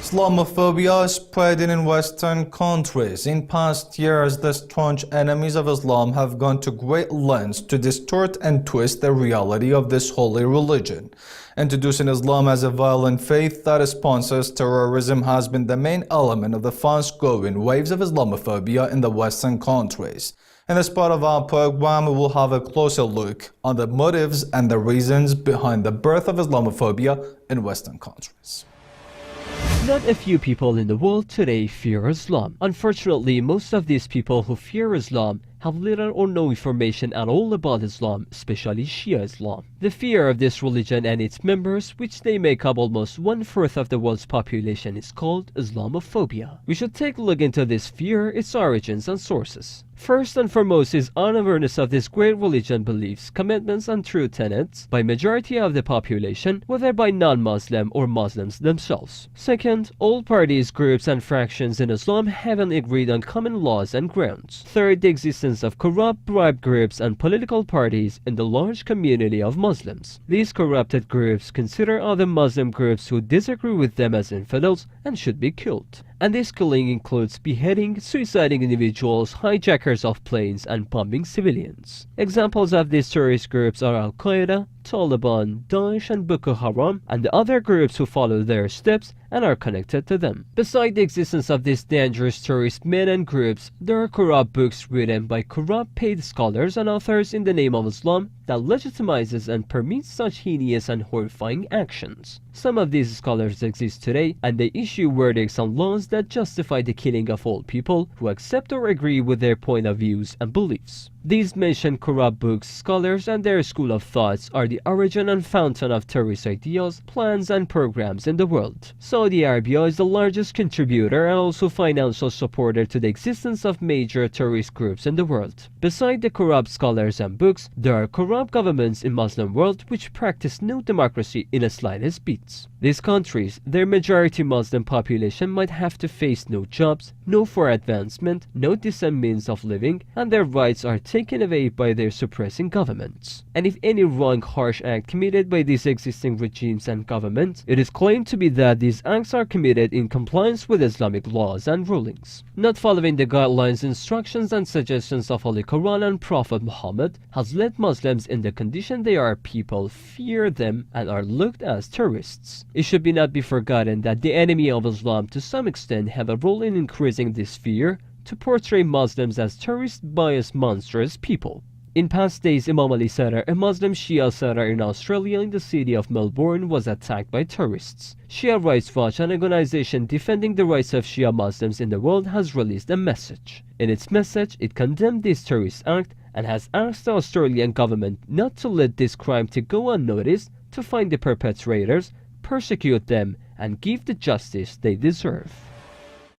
Islamophobia is spreading in Western countries. In past years, the staunch enemies of Islam have gone to great lengths to distort and twist the reality of this holy religion. Introducing Islam as a violent faith that sponsors terrorism has been the main element of the fast-growing waves of Islamophobia in the Western countries. In this part of our program, we will have a closer look on the motives and the reasons behind the birth of Islamophobia in Western countries. Not a few people in the world today fear Islam. Unfortunately, most of these people who fear Islam have little or no information at all about Islam, especially Shia Islam. The fear of this religion and its members, which they make up almost 1/4 of the world's population, is called Islamophobia. We should take a look into this fear, its origins and sources. First and foremost is unawareness of this great religion beliefs, commitments and true tenets by majority of the population, whether by non-Muslim or Muslims themselves. Second, all parties, groups and fractions in Islam haven't agreed on common laws and grounds. Third, the existence of corrupt, bribed groups and political parties in the large community of Muslims. These corrupted groups consider other Muslim groups who disagree with them as infidels and should be killed. And this killing includes beheading, suiciding individuals, hijackers of planes, and bombing civilians. Examples of these terrorist groups are Al-Qaeda, Taliban, Daesh, and Boko Haram, and the other groups who follow their steps and are connected to them. Besides the existence of these dangerous terrorist men and groups, there are corrupt books written by corrupt paid scholars and authors in the name of Islam that legitimizes and permits such heinous and horrifying actions. Some of these scholars exist today, and they issue verdicts on laws that justify the killing of all people who accept or agree with their point of views and beliefs. These mentioned corrupt books, scholars, and their school of thoughts are the origin and fountain of terrorist ideas, plans, and programs in the world. Saudi Arabia is the largest contributor and also financial supporter to the existence of major terrorist groups in the world. Besides the corrupt scholars and books, there are corrupt governments in Muslim world which practice no democracy in the slightest bit. These countries, their majority Muslim population might have to face no jobs, no for advancement, no decent means of living, and their rights are taken away by their suppressing governments. And if any wrong, harsh act committed by these existing regimes and governments, it is claimed to be that these acts are committed in compliance with Islamic laws and rulings. Not following the guidelines, instructions, and suggestions of Holy Quran and Prophet Muhammad has led Muslims in the condition they are people fear them and are looked as terrorists. It should not be forgotten that the enemy of Islam to some extent have a role in increasing this fear to portray Muslims as terrorist-biased monstrous people. In past days, Imam Ali Center, a Muslim Shia center in Australia in the city of Melbourne, was attacked by terrorists. Shia Rights Watch, an organization defending the rights of Shia Muslims in the world, has released a message. In its message, it condemned this terrorist act and has asked the Australian government not to let this crime to go unnoticed, to find the perpetrators, persecute them, and give the justice they deserve.